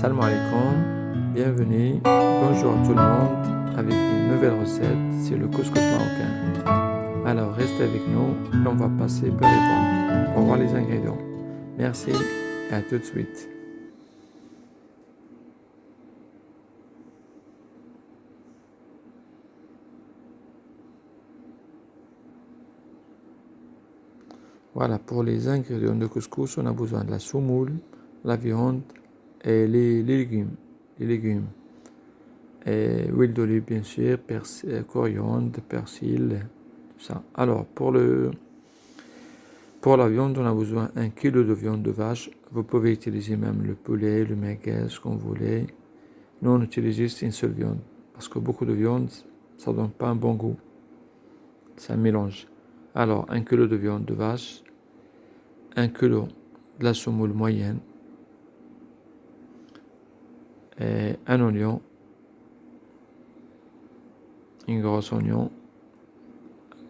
Salam alaikum, bienvenue, bonjour à tout le monde avec une nouvelle recette, c'est le couscous marocain. Alors restez avec nous et on va passer beurre et poivre pour voir les ingrédients. Merci et à tout de suite. Voilà, pour les ingrédients de couscous, on a besoin de la semoule, la viande et les légumes. Et huile d'olive bien sûr, coriandre, persil, tout ça. Alors pour la viande, on a besoin d'un kilo de viande de vache. Vous pouvez utiliser même le poulet, le merguez, ce qu'on voulait. Nous on utilise juste une seule viande parce que beaucoup de viande, ça donne pas un bon goût. C'est un mélange. Alors 1 kilo de viande de vache, 1 kilo de la semoule moyenne, et un oignon, une grosse oignon,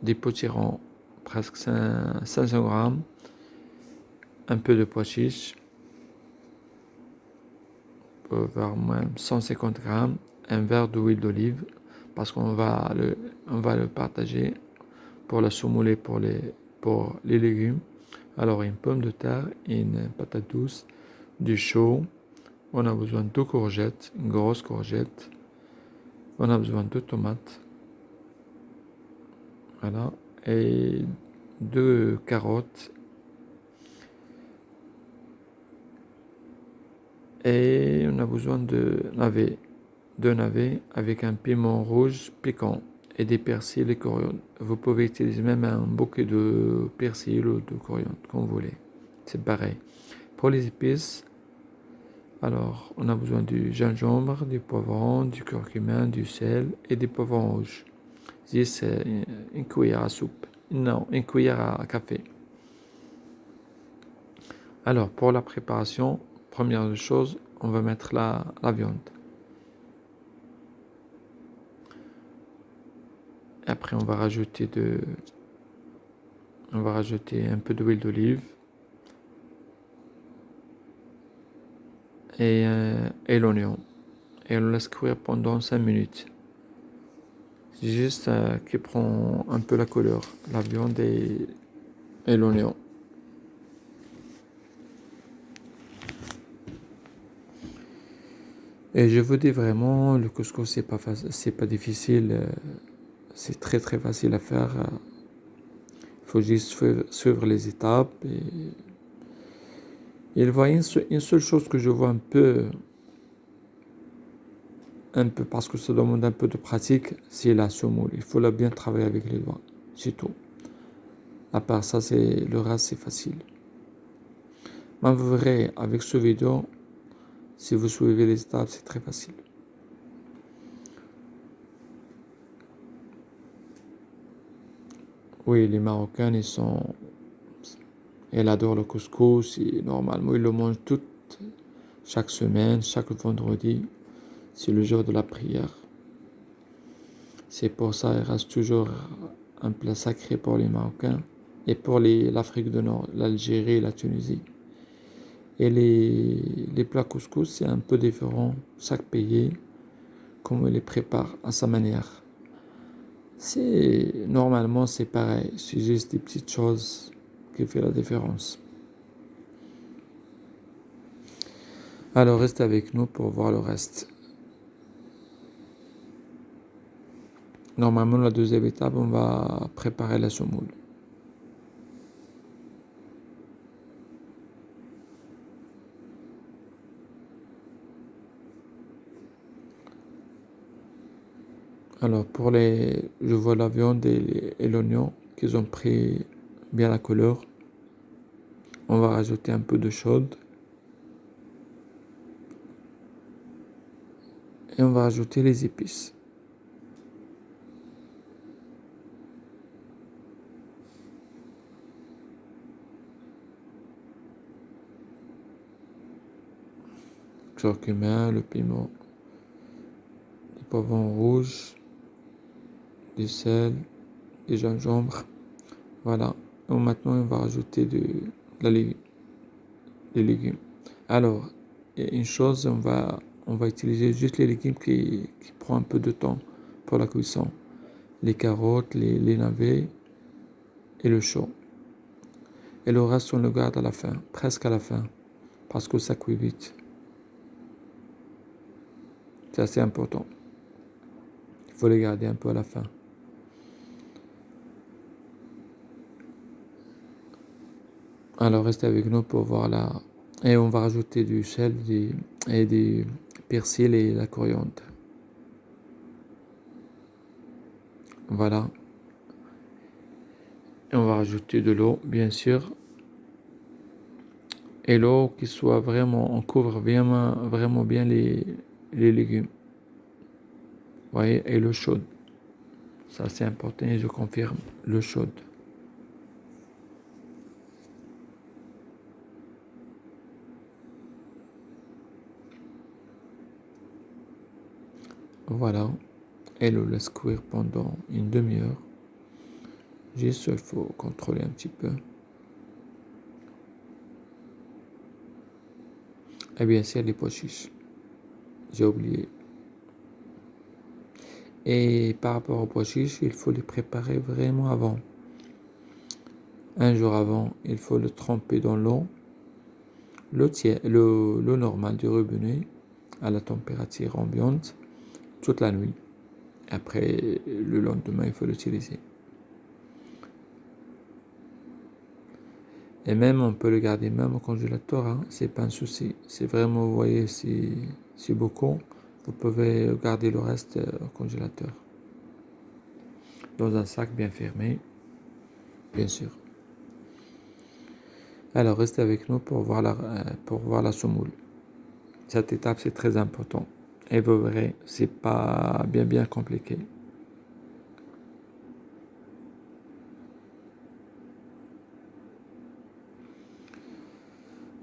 des potirons, presque 500 grammes, un peu de pois chiches, vers moins 150 grammes, un verre d'huile d'olive, parce qu'on va le partager pour la semoule et pour les légumes. Alors une pomme de terre, une patate douce, du chaud, on a besoin de 2 courgettes, une grosse courgette, on a besoin de tomates, voilà, et 2 carottes, et on a besoin de navets, 2 navets avec un piment rouge piquant et des persils et coriandre. Vous pouvez utiliser même un bouquet de persil ou de coriandre, comme vous voulez. C'est pareil. Pour les épices, alors on a besoin du gingembre, du poivron, du curcuma, du sel et des poivrons rouges. Ici, c'est une cuillère à soupe. Non, une cuillère à café. Alors, pour la préparation, première chose, on va mettre la viande. Après, on va rajouter un peu d'huile d'olive et l'oignon. Et on le laisse cuire pendant 5 minutes. C'est juste qui prend un peu la couleur, la viande et l'oignon. Et je vous dis vraiment, le couscous c'est pas difficile, c'est très très facile à faire. Il faut juste suivre les étapes. Et il voit une seule chose que je vois un peu parce que ça demande un peu de pratique, c'est la semoule. Il faut la bien travailler avec les doigts, c'est tout. À part ça, le reste c'est facile. Mais vous verrez avec ce vidéo, si vous suivez les étapes, c'est très facile. Oui, les Marocains, ils adorent le couscous. Et normalement, ils le mangent chaque semaine, chaque vendredi. C'est le jour de la prière. C'est pour ça qu'il reste toujours un plat sacré pour les Marocains et pour l'Afrique du Nord, l'Algérie et la Tunisie. Et les plats couscous, c'est un peu différent. Chaque pays, comment il les prépare à sa manière. Normalement, c'est pareil. C'est juste des petites choses qui font la différence. Alors, restez avec nous pour voir le reste. Normalement, la deuxième étape, on va préparer la semoule. Alors, je vois la viande et l'oignon qu'ils ont pris bien la couleur. On va rajouter un peu de chaude. Et on va rajouter les épices. Curcuma, le piment, du poivron rouge, du sel, du gingembre. Voilà. Et maintenant, on va rajouter des légumes. Alors, une chose, on va utiliser juste les légumes qui prennent un peu de temps pour la cuisson. Les carottes, les navets et le chaud. Et le reste, on le garde à la fin, presque à la fin, parce que ça cuit vite. C'est assez important. Il faut les garder un peu à la fin. Alors restez avec nous pour voir là. Et on va rajouter du sel et du persil et la coriandre. Voilà. Et on va rajouter de l'eau, bien sûr. Et l'eau qui soit vraiment, on couvre vraiment bien les légumes. Vous voyez, et l'eau chaude. Ça c'est important et je confirme, l'eau chaude. Voilà. Et le laisse cuire pendant une demi-heure. Juste, il faut contrôler un petit peu. Et bien sûr, les pois chiches. J'ai oublié. Et par rapport aux pois chiches, il faut les préparer vraiment avant. Un jour avant, il faut le tremper dans l'eau normale du robinet à la température ambiante toute la nuit. Après, le lendemain, il faut l'utiliser. Et même, on peut le garder même au congélateur, hein, c'est pas un souci. C'est vraiment, vous voyez, c'est beaucoup. Vous pouvez garder le reste au congélateur. Dans un sac bien fermé, bien sûr. Alors, restez avec nous pour voir la semoule. Cette étape, c'est très important. Et vous verrez, c'est pas bien compliqué.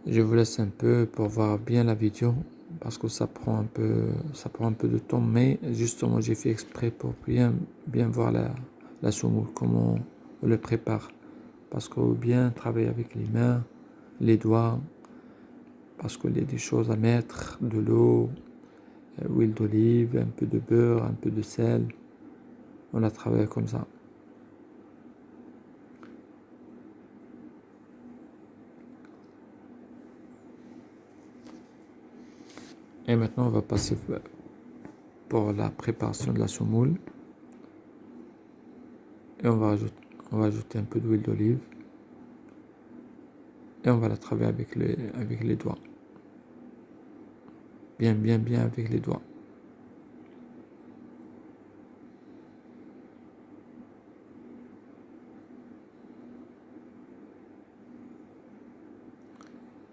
Je vous laisse un peu pour voir bien la vidéo parce que ça prend un peu de temps, mais justement j'ai fait exprès pour bien voir la semoule, comment on le prépare. Parce que bien travailler avec les mains, les doigts, parce qu'il y a des choses à mettre, de l'eau, huile d'olive, un peu de beurre, un peu de sel. On a travaillé comme ça. Et maintenant on va passer pour la préparation de la semoule. Et on va ajouter un peu d'huile d'olive. Et on va la travailler avec les doigts. Bien avec les doigts.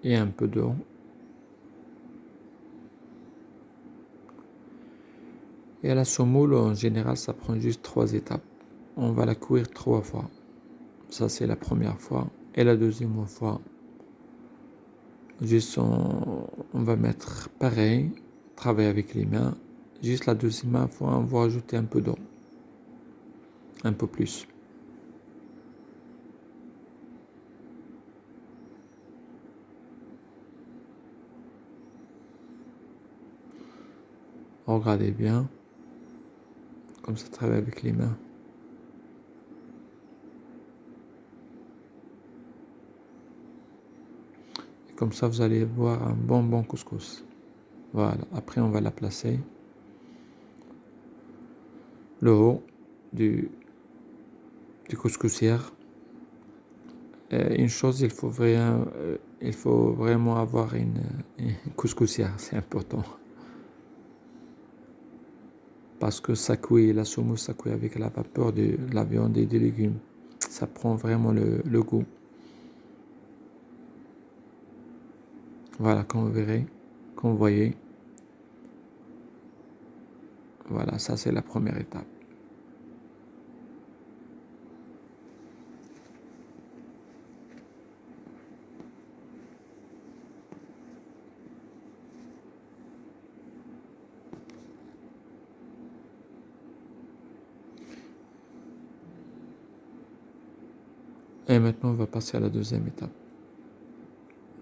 Et un peu d'eau. Et à la semoule, en général, ça prend juste 3 étapes. On va la cuire 3 fois. Ça, c'est la première fois. Et la deuxième fois, juste on va mettre pareil, travailler avec les mains. Juste la deuxième fois, on va ajouter un peu d'eau. Un peu plus. Regardez bien. Comme ça, travaille avec les mains. Et comme ça, vous allez voir un bon couscous. Voilà. Après, on va la placer. Le haut du couscoussière. Une chose, il faut vraiment avoir une couscoussière, c'est important. Parce que ça cuit, la semoule, ça cuit avec la vapeur de la viande et des légumes. Ça prend vraiment le goût. Voilà, comme vous verrez, comme vous voyez. Voilà, ça c'est la première étape. Et maintenant, on va passer à la deuxième étape.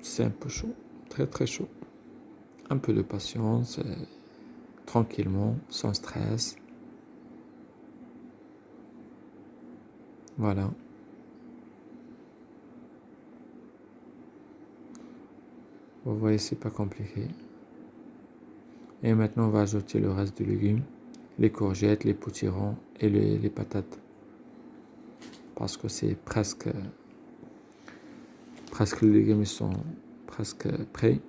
C'est un peu chaud, très chaud. un peu de patience, tranquillement, sans stress. Voilà. Vous voyez, c'est pas compliqué. Et maintenant, on va ajouter le reste des légumes, les courgettes, les potirons et les patates. Parce que c'est presque les légumes sont presque prêts.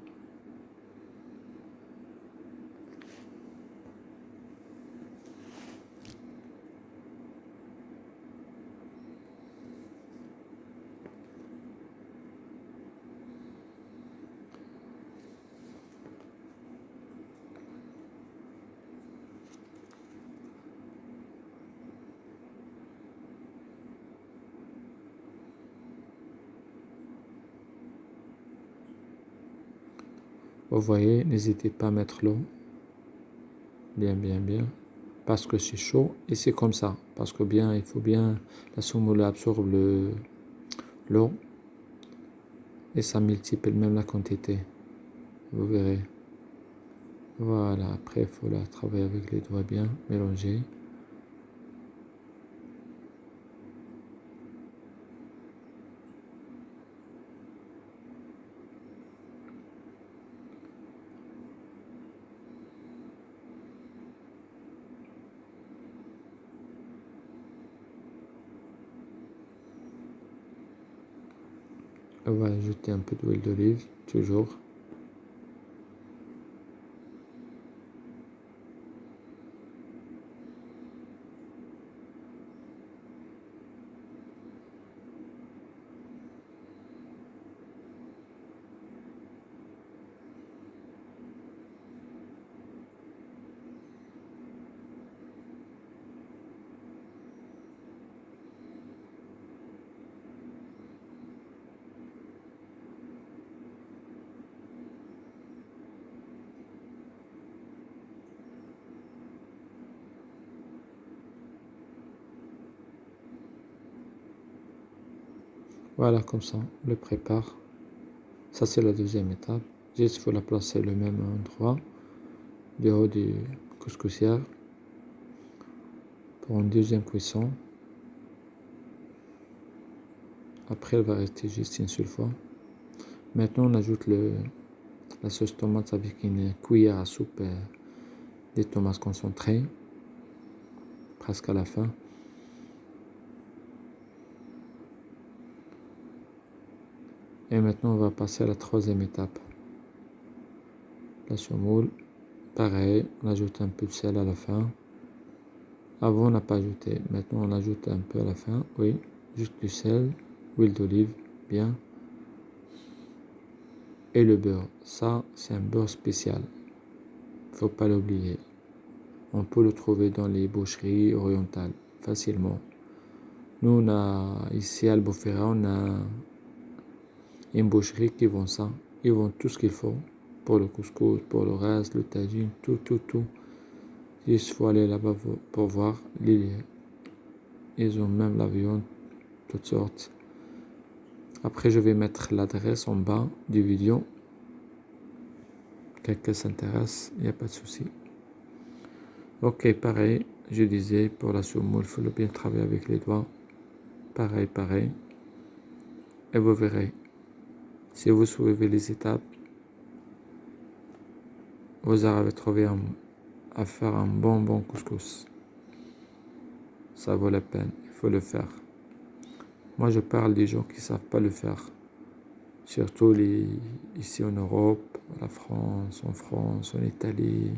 Vous voyez, n'hésitez pas à mettre l'eau. Bien, bien, bien. Parce que c'est chaud et c'est comme ça. Parce que bien, il faut bien, la semoule absorbe l'eau et ça multiplie même la quantité. Vous verrez. Voilà, après il faut la travailler avec les doigts bien, mélanger. On va ajouter un peu d'huile d'olive, toujours. Voilà, comme ça, on le prépare. Ça, c'est la deuxième étape. Juste, il faut la placer le même endroit, du haut du couscoussière, pour une deuxième cuisson. Après, elle va rester juste une seule fois. Maintenant, on ajoute la sauce tomate avec une cuillère à soupe des tomates concentrées, presque à la fin. Et maintenant, on va passer à la troisième étape. La semoule, pareil, on ajoute un peu de sel à la fin. Avant, on n'a pas ajouté. Maintenant, on ajoute un peu à la fin. Oui, juste du sel, huile d'olive, bien. Et le beurre. Ça, c'est un beurre spécial. Faut pas l'oublier. On peut le trouver dans les boucheries orientales, facilement. Nous, on a, ici à Albufeira, on a une boucherie qui vend ça. Ils vendent tout ce qu'il faut. Pour le couscous, pour le reste, le tagine, tout, tout, tout. Il faut aller là-bas pour voir. Ils ont même la viande, toutes sortes. Après, je vais mettre l'adresse en bas du vidéo. Quelqu'un s'intéresse, il n'y a pas de souci. Ok, pareil, je disais, pour la semoule, il faut bien travailler avec les doigts. Pareil, pareil. Et vous verrez, si vous suivez les étapes, vous arrivez à trouver à faire un bon couscous. Ça vaut la peine, il faut le faire. Moi, je parle des gens qui ne savent pas le faire. Surtout ici en Europe, en France, en Italie,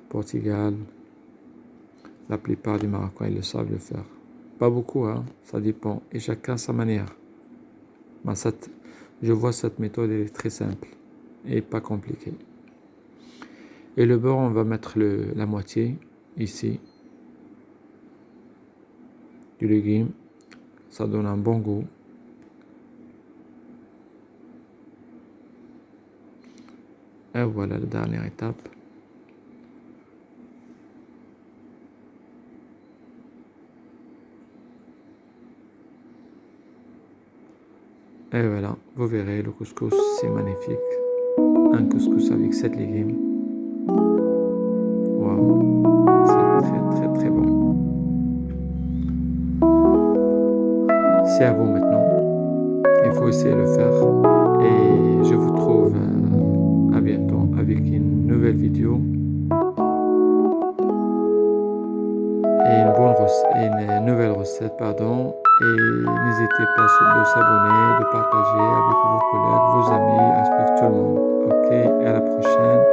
Portugal. La plupart des Marocains, ils le savent le faire. Pas beaucoup, hein, ça dépend. Et chacun sa manière. Mais je vois cette méthode, elle est très simple et pas compliquée. Et le beurre, on va mettre la moitié ici du légume. Ça donne un bon goût. Et voilà la dernière étape. Et voilà, vous verrez, le couscous, c'est magnifique. un couscous avec 7 légumes. Waouh, c'est très très très bon. C'est à vous maintenant. Il faut essayer de le faire. Et je vous trouve à bientôt avec une nouvelle vidéo et une nouvelle recette, pardon. Et n'hésitez pas de s'abonner, de partager avec vos collègues, vos amis, avec tout le monde. Ok, à la prochaine.